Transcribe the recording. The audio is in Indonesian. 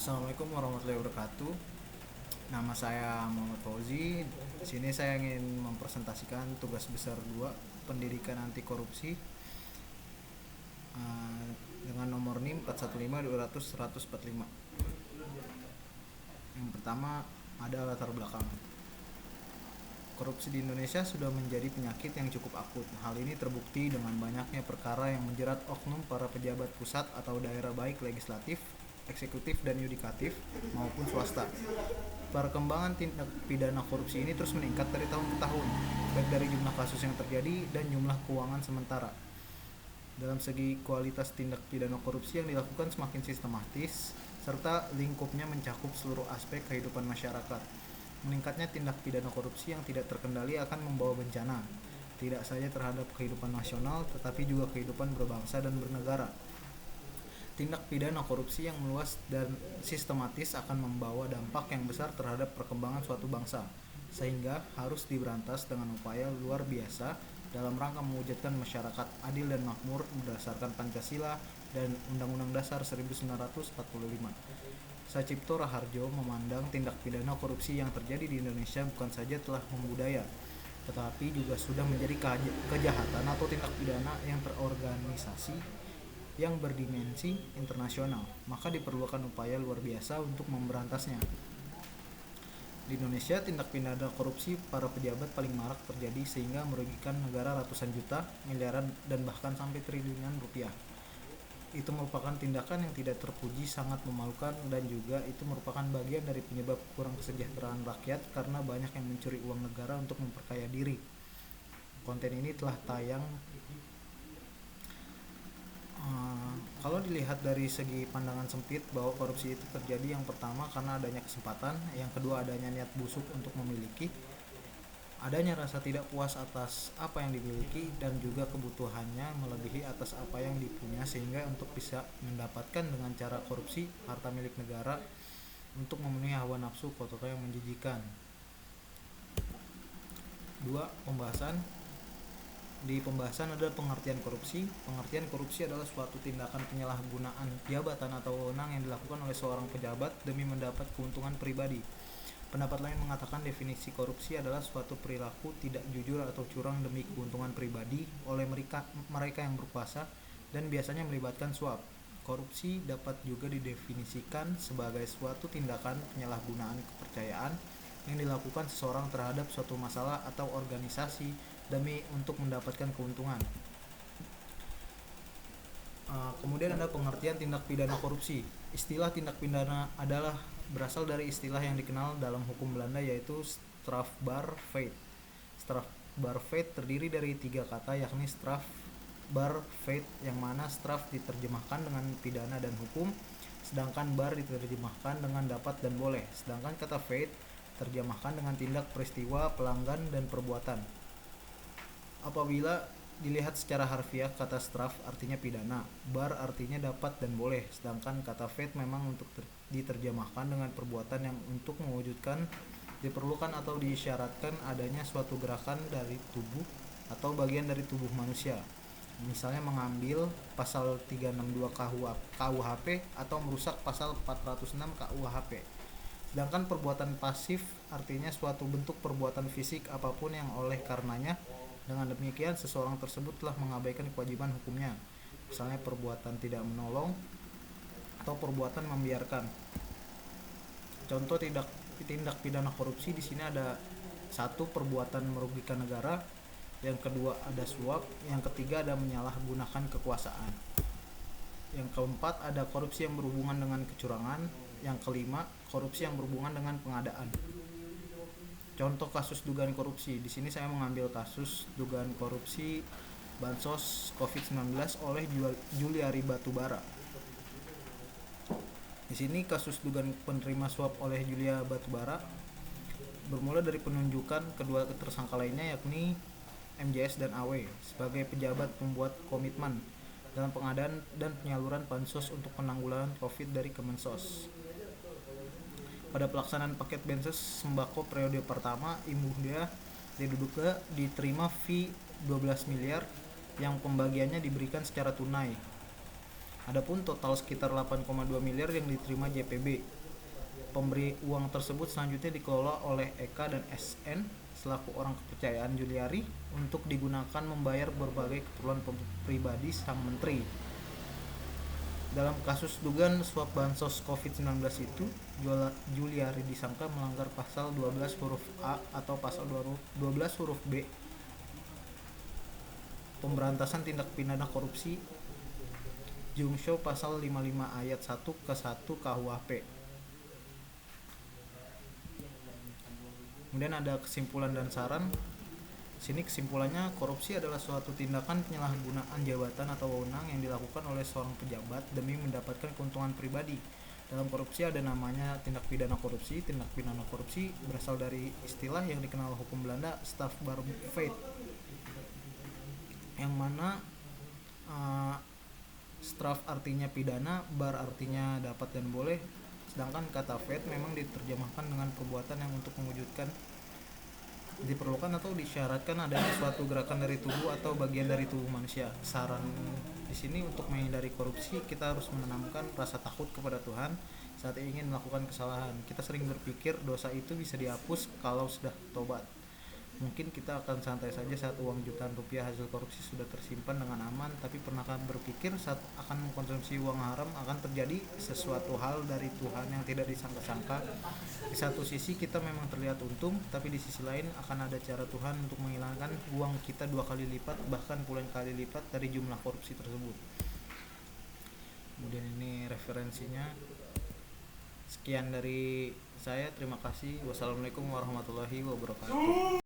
Assalamualaikum warahmatullahi wabarakatuh. Nama saya Muhammad Fauzi. Di sini saya ingin mempresentasikan tugas besar 2 pendidikan anti korupsi dengan nomor NIM 415 200 145. Yang pertama ada latar belakang. Korupsi di Indonesia sudah menjadi penyakit yang cukup akut. Hal ini terbukti dengan banyaknya perkara yang menjerat oknum para pejabat pusat atau daerah baik legislatif, eksekutif dan yudikatif maupun swasta. Perkembangan tindak pidana korupsi ini terus meningkat dari tahun ke tahun, baik dari jumlah kasus yang terjadi dan jumlah keuangan sementara. Dalam segi kualitas tindak pidana korupsi yang dilakukan semakin sistematis, serta lingkupnya mencakup seluruh aspek kehidupan masyarakat. Meningkatnya tindak pidana korupsi yang tidak terkendali akan membawa bencana, tidak saja terhadap kehidupan nasional, tetapi juga kehidupan berbangsa dan bernegara. Tindak pidana korupsi yang meluas dan sistematis akan membawa dampak yang besar terhadap perkembangan suatu bangsa, sehingga harus diberantas dengan upaya luar biasa dalam rangka mewujudkan masyarakat adil dan makmur berdasarkan Pancasila dan Undang-Undang Dasar 1945. Sacipto Raharjo memandang tindak pidana korupsi yang terjadi di Indonesia bukan saja telah membudaya, tetapi juga sudah menjadi kejahatan atau tindak pidana yang terorganisasi yang berdimensi internasional, maka diperlukan upaya luar biasa untuk memberantasnya. Di Indonesia, tindak pidana korupsi para pejabat paling marak terjadi sehingga merugikan negara ratusan juta, miliaran, dan bahkan sampai triliunan rupiah. Itu merupakan tindakan yang tidak terpuji, sangat memalukan, dan juga itu merupakan bagian dari penyebab kurang kesejahteraan rakyat karena banyak yang mencuri uang negara untuk memperkaya diri. Konten ini telah tayang. Kalau dilihat dari segi pandangan sempit bahwa korupsi itu terjadi, yang pertama karena adanya kesempatan, yang kedua adanya niat busuk untuk memiliki, adanya rasa tidak puas atas apa yang dimiliki, dan juga kebutuhannya melebihi atas apa yang dipunya sehingga untuk bisa mendapatkan dengan cara korupsi harta milik negara untuk memenuhi hawa nafsu kotor yang menjijikan. 2. Pembahasan. Di pembahasan ada pengertian korupsi. Pengertian korupsi adalah suatu tindakan penyalahgunaan jabatan atau wewenang yang dilakukan oleh seorang pejabat demi mendapat keuntungan pribadi. Pendapat lain mengatakan definisi korupsi adalah suatu perilaku tidak jujur atau curang demi keuntungan pribadi oleh mereka yang berkuasa dan biasanya melibatkan suap. Korupsi dapat juga didefinisikan sebagai suatu tindakan penyalahgunaan kepercayaan yang dilakukan seseorang terhadap suatu masalah atau organisasi demi untuk mendapatkan keuntungan. Kemudian ada pengertian tindak pidana korupsi. Istilah tindak pidana adalah berasal dari istilah yang dikenal dalam hukum Belanda, yaitu strafbaarheid. Strafbaarheid terdiri dari 3 kata, yakni strafbaarheid yang mana straf diterjemahkan dengan pidana dan hukum, sedangkan bar diterjemahkan dengan dapat dan boleh, sedangkan kata feit terjemahkan dengan tindak, peristiwa, pelanggan, dan perbuatan. Apabila dilihat secara harfiah, kata straf artinya pidana, bar artinya dapat dan boleh, sedangkan kata feit memang untuk diterjemahkan dengan perbuatan yang untuk mewujudkan diperlukan atau disyaratkan adanya suatu gerakan dari tubuh atau bagian dari tubuh manusia. Misalnya mengambil pasal 362 KUHP atau merusak pasal 406 KUHP. Sedangkan perbuatan pasif artinya suatu bentuk perbuatan fisik apapun yang oleh karenanya dengan demikian seseorang tersebut telah mengabaikan kewajiban hukumnya. Misalnya perbuatan tidak menolong atau perbuatan membiarkan. Contoh tindak pidana korupsi di sini ada 1. Perbuatan merugikan negara, yang kedua ada suap, yang ketiga ada menyalahgunakan kekuasaan. Yang keempat ada korupsi yang berhubungan dengan kecurangan, yang kelima korupsi yang berhubungan dengan pengadaan. Contoh kasus dugaan korupsi. Di sini saya mengambil kasus dugaan korupsi bansos COVID-19 oleh Juliari Batubara. Di sini kasus dugaan penerima suap oleh Julia Batubara bermula dari penunjukan kedua tersangka lainnya, yakni MJS dan AW sebagai pejabat pembuat komitmen dalam pengadaan dan penyaluran bansos untuk penanggulangan COVID dari Kemensos. Pada pelaksanaan paket bansos sembako periode pertama, Imbudia diduga diterima fee 12 miliar yang pembagiannya diberikan secara tunai. Adapun total sekitar 8,2 miliar yang diterima JPB. Pemberi uang tersebut selanjutnya dikelola oleh Eka dan SN selaku orang kepercayaan Juliari untuk digunakan membayar berbagai keperluan pribadi sang menteri. Dalam kasus dugaan suap bansos COVID-19 itu, Juliari disangka melanggar pasal 12 huruf A atau pasal 12 huruf B Pemberantasan Tindak Pidana Korupsi Jungto pasal 55 ayat 1 ke 1 KUHP. Kemudian ada kesimpulan dan saran. Sini kesimpulannya, korupsi adalah suatu tindakan penyalahgunaan jabatan atau wewenang yang dilakukan oleh seorang pejabat demi mendapatkan keuntungan pribadi. Dalam korupsi ada namanya tindak pidana korupsi. Tindak pidana korupsi berasal dari istilah yang dikenal hukum Belanda strafbaarheid, yang mana straf artinya pidana, bar artinya dapat dan boleh, sedangkan kata feit memang diterjemahkan dengan perbuatan yang untuk mewujudkan diperlukan atau disyaratkan adanya suatu gerakan dari tubuh atau bagian dari tubuh manusia. Saran di sini, untuk menghindari korupsi kita harus menanamkan rasa takut kepada Tuhan saat ingin melakukan kesalahan. Kita sering berpikir dosa itu bisa dihapus kalau sudah tobat. Mungkin kita akan santai saja saat uang jutaan rupiah hasil korupsi sudah tersimpan dengan aman, tapi pernahkah berpikir saat akan mengkonsumsi uang haram akan terjadi sesuatu hal dari Tuhan yang tidak disangka-sangka? Di satu sisi kita memang terlihat untung, tapi di sisi lain akan ada cara Tuhan untuk menghilangkan uang kita 2 kali lipat, bahkan puluhan kali lipat dari jumlah korupsi tersebut. Kemudian ini referensinya. Sekian dari saya, terima kasih. Wassalamualaikum warahmatullahi wabarakatuh.